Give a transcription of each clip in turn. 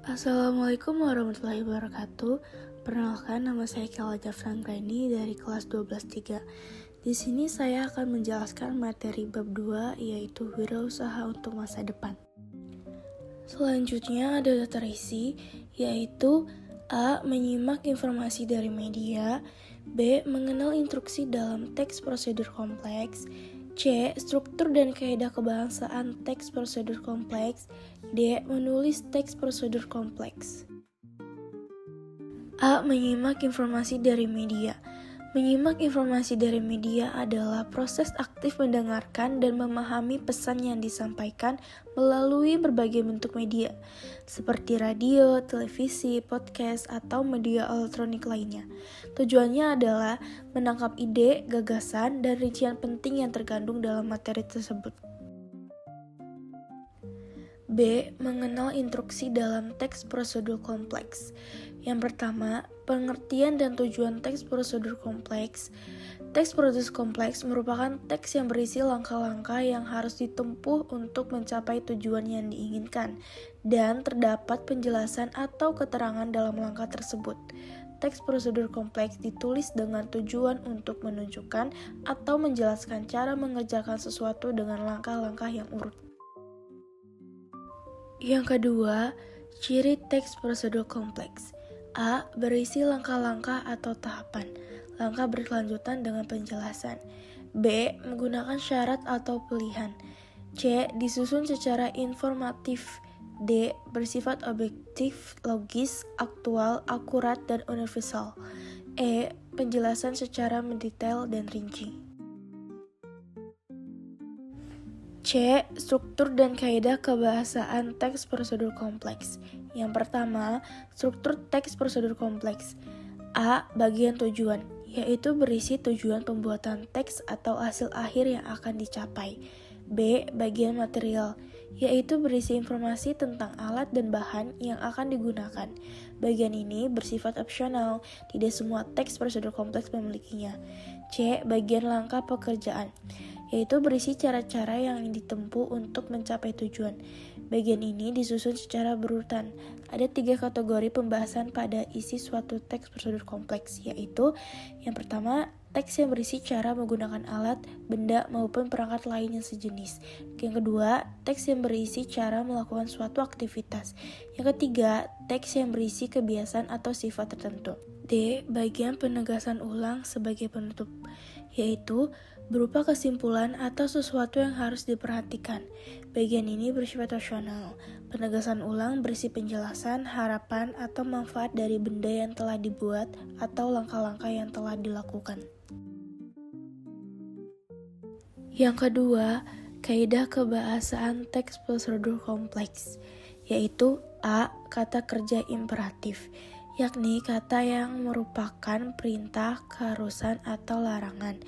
Assalamualaikum warahmatullahi wabarakatuh. Perkenalkan, nama saya Kela Jafran Raini dari kelas 12-3. Di sini saya akan menjelaskan materi bab 2, yaitu wirausaha untuk masa depan. Selanjutnya ada terisi, yaitu A. Menyimak informasi dari media, B. Mengenal instruksi dalam teks prosedur kompleks, C. Struktur dan kaidah kebangsaan teks prosedur kompleks, D. Menulis teks prosedur kompleks. A. Menyimak informasi dari media. Menyimak informasi dari media adalah proses aktif mendengarkan dan memahami pesan yang disampaikan melalui berbagai bentuk media, seperti radio, televisi, podcast, atau media elektronik lainnya. Tujuannya adalah menangkap ide, gagasan, dan rincian penting yang terkandung dalam materi tersebut. B. Mengenal instruksi dalam teks prosedur kompleks. Yang pertama, pengertian dan tujuan teks prosedur kompleks. Teks prosedur kompleks merupakan teks yang berisi langkah-langkah yang harus ditempuh untuk mencapai tujuan yang diinginkan, dan terdapat penjelasan atau keterangan dalam langkah tersebut. Teks prosedur kompleks ditulis dengan tujuan untuk menunjukkan atau menjelaskan cara mengerjakan sesuatu dengan langkah-langkah yang urut. Yang kedua, ciri teks prosedur kompleks. A. Berisi langkah-langkah atau tahapan. Langkah berkelanjutan dengan penjelasan. B. Menggunakan syarat atau pilihan. C. Disusun secara informatif. D. Bersifat objektif, logis, aktual, akurat, dan universal. E. Penjelasan secara mendetail dan rinci. C. Struktur dan kaidah kebahasaan teks prosedur kompleks. Yang pertama, struktur teks prosedur kompleks. A. Bagian tujuan, yaitu berisi tujuan pembuatan teks atau hasil akhir yang akan dicapai. B. Bagian material, yaitu berisi informasi tentang alat dan bahan yang akan digunakan. Bagian ini bersifat opsional, tidak semua teks prosedur kompleks memilikinya. C. Bagian langkah pekerjaan, yaitu berisi cara-cara yang ditempuh untuk mencapai tujuan. Bagian ini disusun secara berurutan. Ada 3 kategori pembahasan pada isi suatu teks prosedur kompleks, yaitu yang pertama, teks yang berisi cara menggunakan alat, benda, maupun perangkat lain yang sejenis. Yang kedua, teks yang berisi cara melakukan suatu aktivitas. Yang ketiga, teks yang berisi kebiasaan atau sifat tertentu. D. Bagian penegasan ulang sebagai penutup, yaitu berupa kesimpulan atau sesuatu yang harus diperhatikan. Bagian ini bersifat rasional. Penegasan ulang berisi penjelasan, harapan, atau manfaat dari benda yang telah dibuat atau langkah-langkah yang telah dilakukan. Yang kedua, kaidah kebahasaan teks prosedur kompleks, yaitu A. Kata kerja imperatif, yakni kata yang merupakan perintah, keharusan, atau larangan.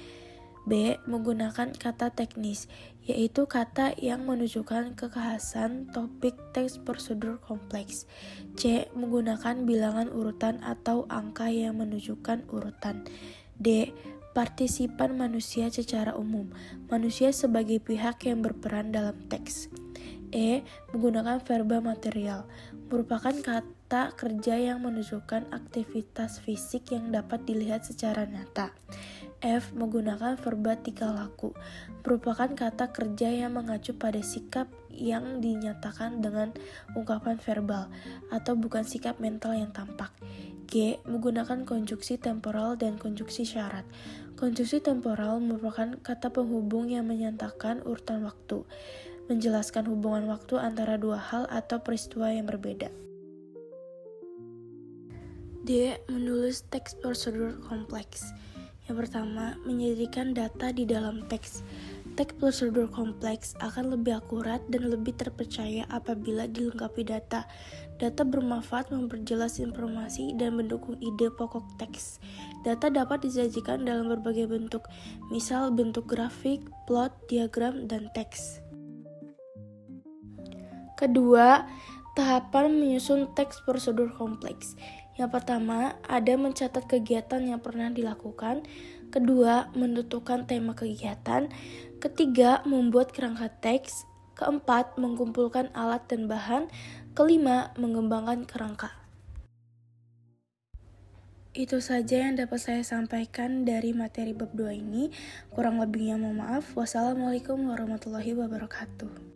B. Menggunakan kata teknis, yaitu kata yang menunjukkan kekhasan topik teks prosedur kompleks. C. Menggunakan bilangan urutan atau angka yang menunjukkan urutan. D. Partisipan manusia secara umum, manusia sebagai pihak yang berperan dalam teks. E. Menggunakan verba material, merupakan kata kerja yang menunjukkan aktivitas fisik yang dapat dilihat secara nyata. F. Menggunakan verba tingkah laku, merupakan kata kerja yang mengacu pada sikap yang dinyatakan dengan ungkapan verbal, atau bukan sikap mental yang tampak. G. Menggunakan konjuksi temporal dan konjuksi syarat. Konjuksi temporal merupakan kata penghubung yang menyatakan urutan waktu, menjelaskan hubungan waktu antara dua hal atau peristiwa yang berbeda. D. Menulis teks prosedur kompleks. Yang pertama, menjadikan data di dalam teks. Teks prosedur kompleks akan lebih akurat dan lebih terpercaya apabila dilengkapi data. Data bermanfaat memperjelas informasi dan mendukung ide pokok teks. Data dapat disajikan dalam berbagai bentuk, misal bentuk grafik, plot, diagram, dan teks. Kedua, tahapan menyusun teks prosedur kompleks. Yang pertama, ada mencatat kegiatan yang pernah dilakukan. Kedua, menentukan tema kegiatan. Ketiga, membuat kerangka teks. Keempat, mengumpulkan alat dan bahan. Kelima, mengembangkan kerangka. Itu saja yang dapat saya sampaikan dari materi bab 2 ini. Kurang lebihnya mohon maaf. Wassalamualaikum warahmatullahi wabarakatuh.